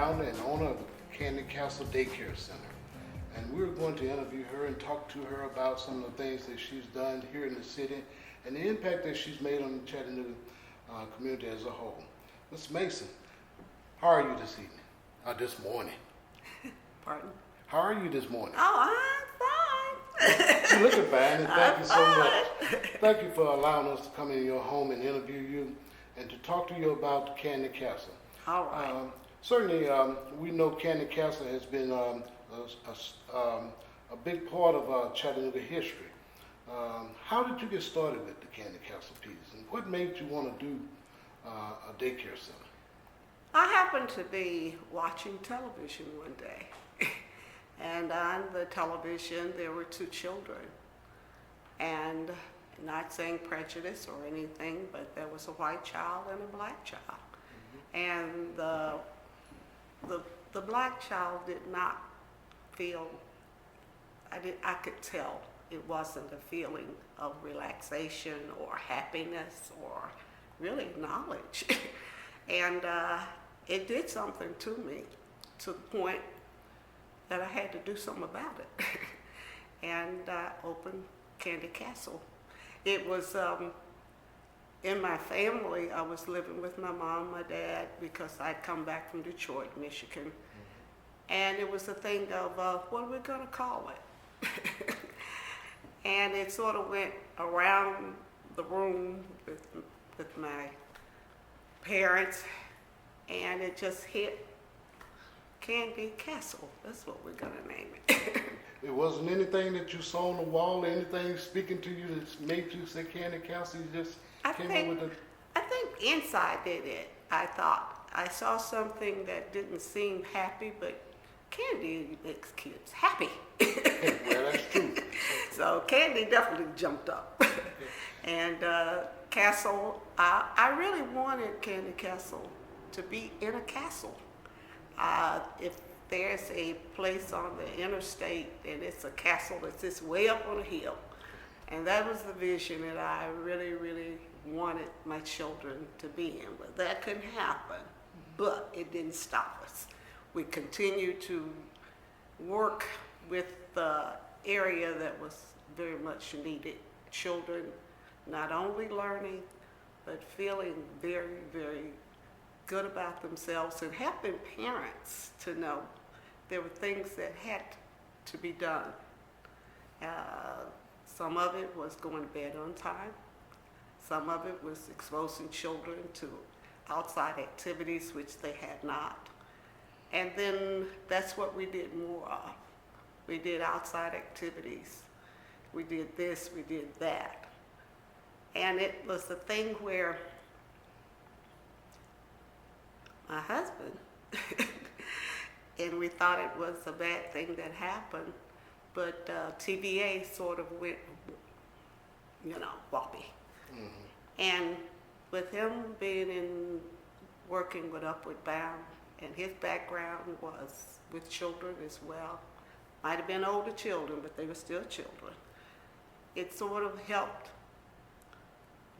founder and owner of the Kandy Kastle Daycare Center. And we're going to interview her and talk to her about some of the things that she's done here in the city and the impact that she's made on the Chattanooga community as a whole. Ms. Mason, how are you this evening? This morning. Pardon? How are you this morning? Oh, I'm fine. You looking fine, and thank I'm you so fine. much. Thank you for allowing us to come in your home and interview you and to talk to you about Kandy Kastle. All right. Certainly, we know Kandy Kastle has been a big part of Chattanooga history. How did you get started with the Kandy Kastle piece, and what made you want to do a daycare center? I happened to be watching television one day, and on the television there were two children, and not saying prejudice or anything, but there was a white child and a black child. And the black child did not feel, I could tell it wasn't a feeling of relaxation or happiness or really knowledge. And it did something to me to the point that I had to do something about it. And I opened Kandy Kastle. It was in my family. I was living with my mom, my dad, because I'd come back from Detroit, Michigan. And it was a thing of, what are we going to call it? And it sort of went around the room with my parents, and it just hit Kandy Kastle. That's what we're going to name it. It wasn't anything that you saw on the wall or anything speaking to you that made you say Kandy Kastle? You just came up with it? I think inside did it. I thought I saw something that didn't seem happy, but Kandy makes kids happy. Well, that's true. So Kandy definitely jumped up. And Kastle, I really wanted Kandy Kastle to be in a castle. If there's a place on the interstate and it's a castle that's just way up on a hill, and that was the vision that I really, really wanted my children to be in. But that couldn't happen, but it didn't stop us. We continued to work with the area that was very much needed. Children not only learning, but feeling very, very good about themselves, and helping parents to know there were things that had to be done. Some of it was going to bed on time. Some of it was exposing children to outside activities which they had not. And then that's what we did more of. We did outside activities. We did this, we did that. And it was a thing where my husband, and we thought it was a bad thing that happened, but TVA sort of went, wobbly. Mm-hmm. And with him working with Upward Bound, and his background was with children as well, might have been older children, but they were still children. It sort of helped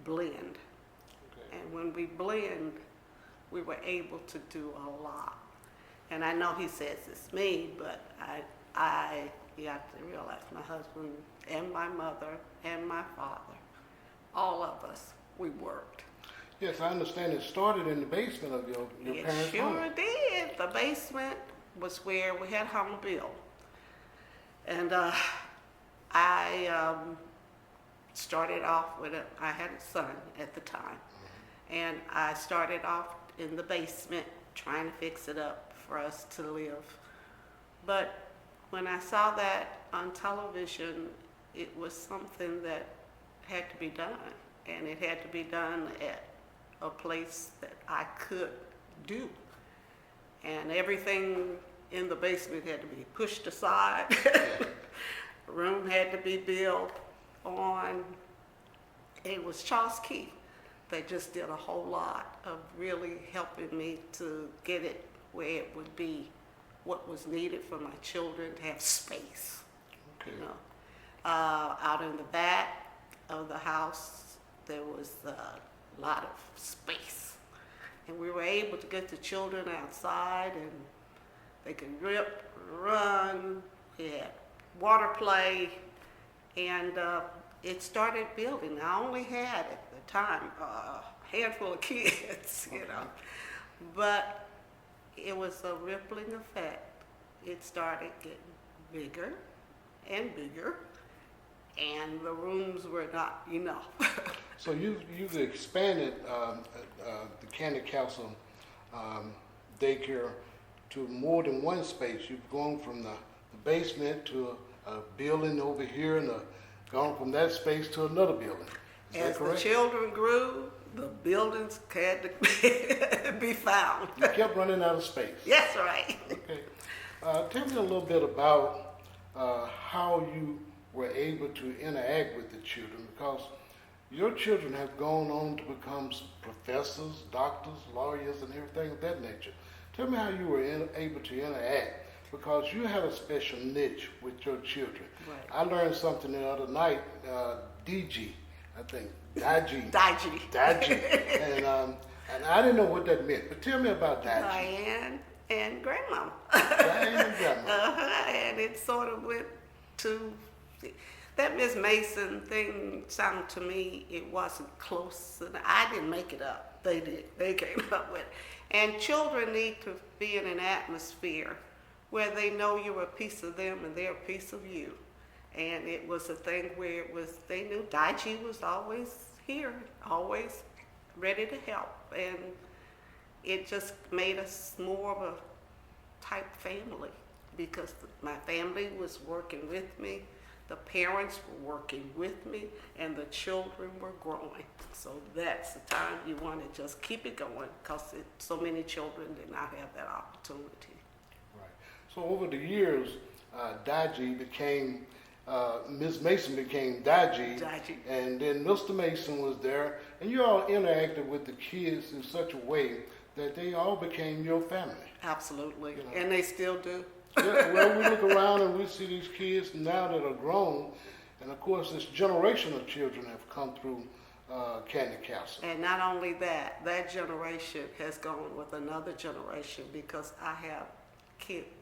blend. Okay. And when we blend, we were able to do a lot. And I know he says it's me, but you have to realize my husband and my mother and my father, all of us, we worked. Yes, I understand it started in the basement of your parents' home. It sure did. The basement was where we had Hummerville. And I started off with I had a son at the time. And I started off in the basement trying to fix it up for us to live. But when I saw that on television, it was something that had to be done. And it had to be done at a place that I could do. And everything in the basement had to be pushed aside. The room had to be built on. It was Charles Key that just did a whole lot of really helping me to get it where it would be what was needed for my children to have space. Okay. Out in the back of the house, there was a lot of space. And we were able to get the children outside and They could rip, run, we had water play, and it started building. I only had at the time a handful of kids, you know, but it was a rippling effect. It started getting bigger and bigger, and the rooms were not enough. So you've expanded the Kandy Kastle daycare to more than one space. You've gone from the basement to a building over here, and gone from that space to another building. Is that As the correct? children grew, the buildings had to be found. You kept running out of space. Yes, right. Okay. Tell me a little bit about how you were able to interact with the children, because your children have gone on to become professors, doctors, lawyers, and everything of that nature. Tell me how you were able to interact, because you have a special niche with your children. Right. I learned something the other night, DG, I think, Daji. Daji. And I didn't know what that meant, but tell me about Daji. Diane and Grandma. Diane and Grandma. And it sort of went to, that Miss Mason thing sounded to me, it wasn't close, and I didn't make it up. They did. They came up with it. And children need to be in an atmosphere where they know you're a piece of them and they're a piece of you. And it was a thing where it was, they knew Daichi was always here, always ready to help. And it just made us more of a type family, because my family was working with me, the parents were working with me, and the children were growing. So that's the time you want to just keep it going, because so many children did not have that opportunity. Right. So over the years, Daji became, Ms. Mason became Daji, and then Mr. Mason was there, and you all interacted with the kids in such a way that they all became your family. Absolutely, You know. and they still do. Yeah, well, we look around and we see these kids now that are grown, and of course this generation of children have come through Kandy Kastle. And not only that, that generation has gone with another generation, because I have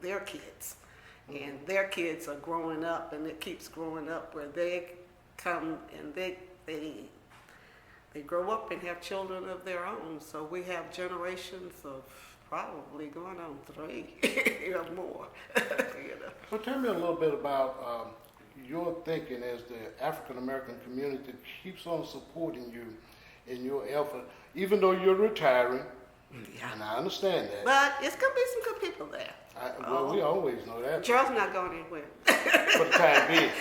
their kids, and their kids are growing up, and it keeps growing up where they come and they grow up and have children of their own. So we have generations of probably going on 3 or more. You know. So tell me a little bit about your thinking as the African American community keeps on supporting you in your effort, even though you're retiring, Yeah. and I understand that. But it's going to be some good people there. Well, we always know that. Gerald's not going anywhere. For the time being.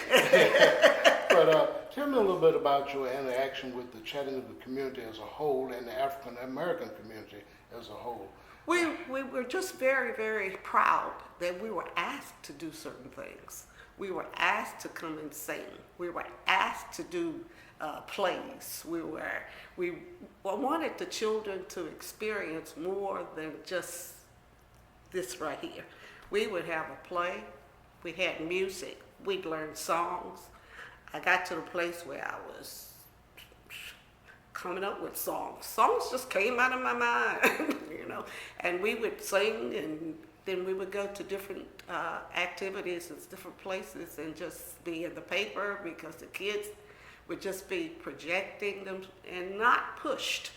But tell me a little bit about your interaction with the Chattanooga community as a whole and the African American community as a whole. We were just very, very proud that we were asked to do certain things. We were asked to come and sing. We were asked to do plays. We wanted the children to experience more than just this right here. We would have a play. We had music. We'd learn songs. I got to the place where I was coming up with songs. Songs just came out of my mind, you know. And we would sing, and then we would go to different activities in different places and just be in the paper, because the kids would just be projecting them and not pushed.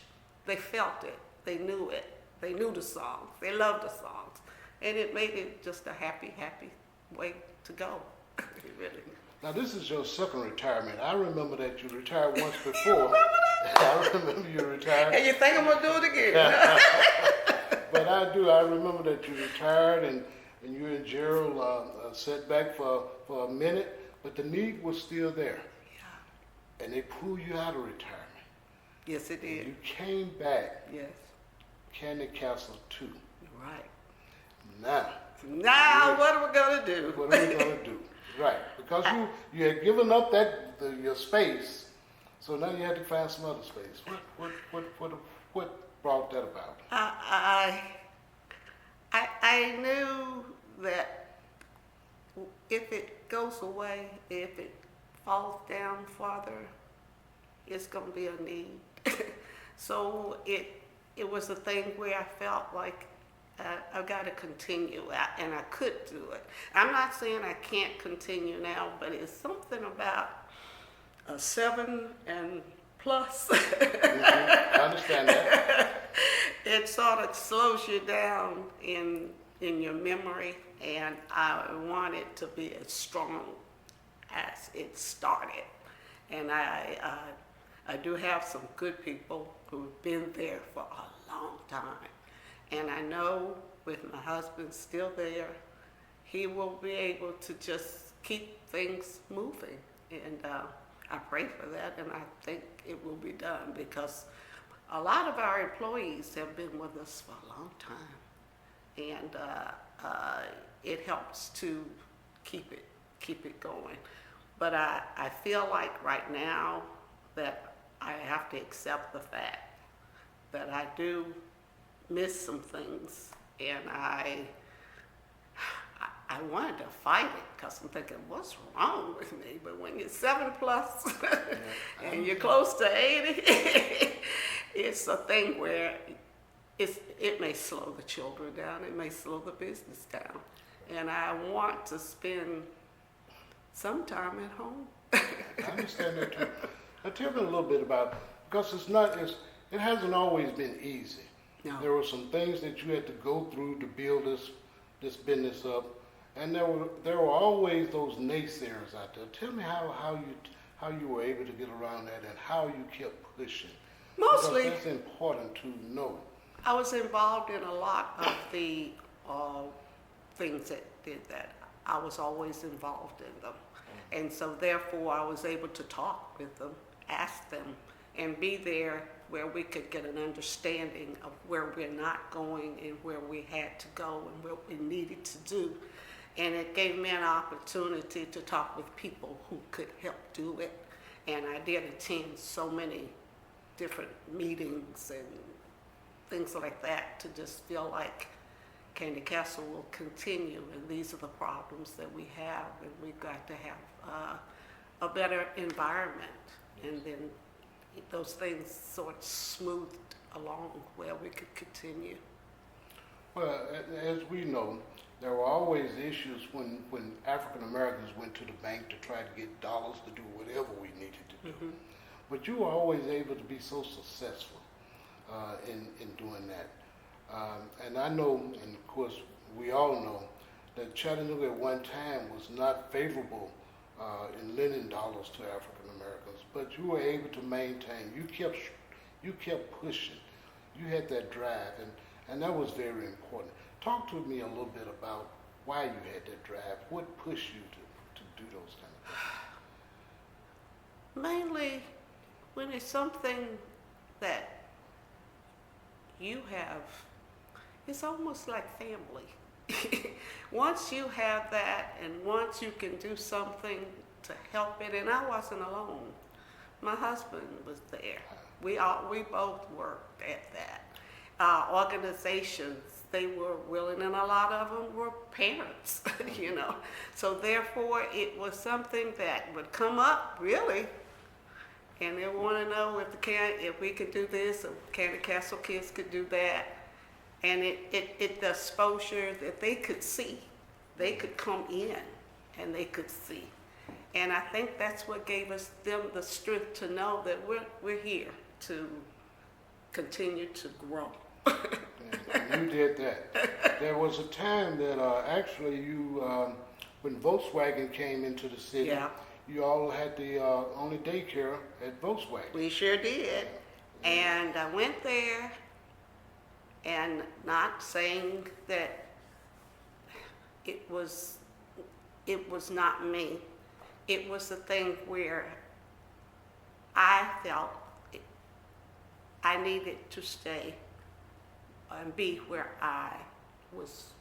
They felt it. They knew it. They knew the songs. They loved the songs. And it made it just a happy, happy way to go. Really. Now, this is your second retirement. I remember that you retired once before. You remember that? I remember you retired. And you think I'm going to do it again? But I do. I remember that you retired, and you and Gerald sat back for a minute, but the need was still there. Yeah. And they pulled you out of retirement. Yes, it did. You came back, Yes. Candy Kastle 2. Right. Now, What are we going to do? what are we going to do? Right. Because you had given up your space, so now you had to find some other space. What brought that about? I knew that if it goes away, if it falls down farther, it's going to be a need. So it was a thing where I felt like I've got to continue, and I could do it. I'm not saying I can't continue now, but it's something about a 7 and plus. I understand that. It sort of slows you down in your memory, and I want it to be as strong as it started. And I do have some good people who've been there for a long time. And I know with my husband still there, he will be able to just keep things moving. And I pray for that, and I think it will be done, because a lot of our employees have been with us for a long time. And it helps to keep it going. But I feel like right now that I have to accept the fact that I do miss some things, and I wanted to fight it, because I'm thinking, what's wrong with me? But when you're 7 plus and you're close to 80, it's a thing where it may slow the children down, it may slow the business down, and I want to spend some time at home. I understand that too. Now tell me a little bit about, because it hasn't always been easy. No. There were some things that you had to go through to build this business up, and there were always those naysayers out there. Tell me how you were able to get around that, and how you kept pushing. Mostly, because that's important to know. I was involved in a lot of the things that did that. I was always involved in them. And so therefore I was able to talk with them, ask them, and be there where we could get an understanding of where we're not going and where we had to go and what we needed to do. And it gave me an opportunity to talk with people who could help do it. And I did attend so many different meetings and things like that to just feel like Kandy Kastle will continue, and these are the problems that we have, and we've got to have a better environment. And then those things sort of smoothed along where we could continue. Well, as we know, there were always issues when African Americans went to the bank to try to get dollars to do whatever we needed to do. Mm-hmm. But you were always able to be so successful in doing that. And I know, and of course we all know, that Chattanooga at one time was not favorable in lending dollars to African Americans, but you were able to maintain. You kept pushing. You had that drive, and that was very important. Talk to me a little bit about why you had that drive. What pushed you to do those kind of things? Mainly when it's something that you have, it's almost like family. Once you have that, and once you can do something to help it, and I wasn't alone. My husband was there. We both worked at that. Organizations, they were willing, and a lot of them were parents, you know. So therefore, it was something that would come up, really, and they want to know if we could do this, if Kandy Kastle kids could do that. And the exposure that they could see, they could come in and they could see. And I think that's what gave them the strength to know that we're here to continue to grow. And you did that. There was a time that actually you, when Volkswagen came into the city, Yeah. you all had the only daycare at Volkswagen. We sure did. And I went there, and not saying that it was not me. It was a thing where I felt I needed to stay and be where I was,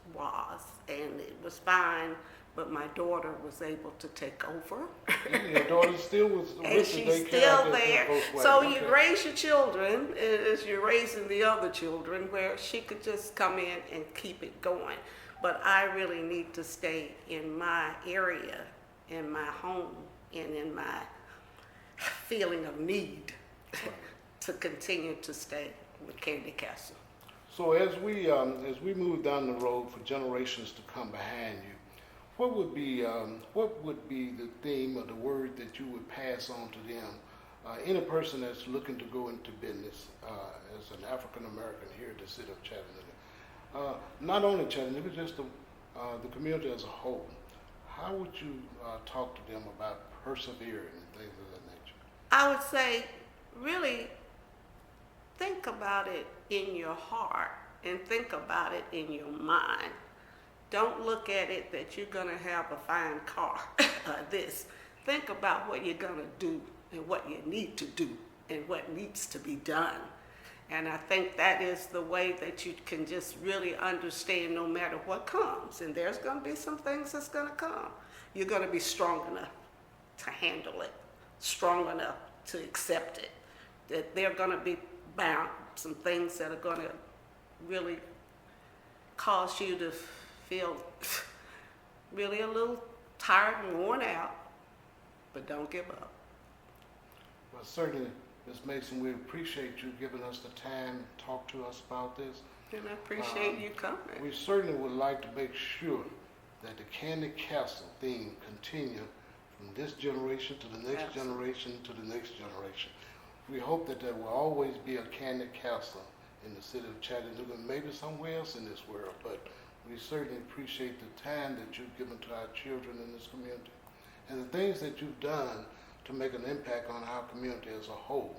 and it was fine. But my daughter was able to take over. Your daughter still was with And the she's daycare still at there. Volkswagen. So Okay. you raise your children as you're raising the other children, where she could just come in and keep it going. But I really need to stay in my area, in my home, and in my feeling of need to continue to stay with Kandy Kastle. So as we move down the road for generations to come behind you, what would be the theme or the word that you would pass on to them? Any person that's looking to go into business as an African American here in the city of Chattanooga, not only Chattanooga, just the community as a whole. How would you talk to them about persevering and things of that nature? I would say, really think about it in your heart and think about it in your mind. Don't look at it that you're going to have a fine car or this. Think about what you're going to do and what you need to do and what needs to be done. And I think that is the way that you can just really understand no matter what comes. And there's going to be some things that's going to come. You're going to be strong enough to handle it, strong enough to accept it. That there are going to be bound some things that are going to really cause you to feel really a little tired and worn out, but don't give up. Well, certainly, Ms. Mason, we appreciate you giving us the time to talk to us about this. And I appreciate you coming. We certainly would like to make sure that the Kandy Kastle theme continue from this generation to the next generation to the next generation. We hope that there will always be a Kandy Kastle in the city of Chattanooga, and maybe somewhere else in this world, but we certainly appreciate the time that you've given to our children in this community and the things that you've done to make an impact on our community as a whole,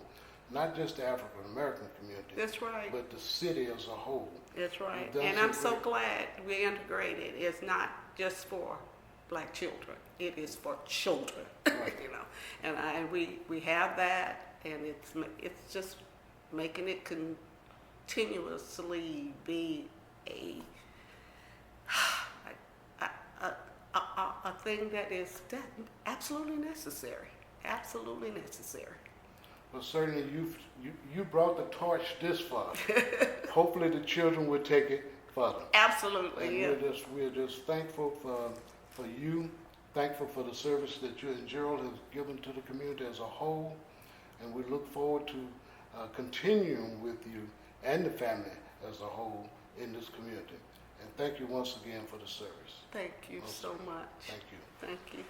not just the African American community. That's right. But the city as a whole. That's right. And I'm so glad we integrated. It's not just for black children. It is for children. Right. You know, and we have that, and it's just making it continuously be a thing that is absolutely necessary. Absolutely necessary. Well, certainly you brought the torch this far. Hopefully the children will take it further. Absolutely, and yeah. we're just thankful for you, thankful for the service that you and Gerald have given to the community as a whole, and we look forward to continuing with you and the family as a whole in this community. And thank you once again for the service. Thank you so much. Thank you. Thank you.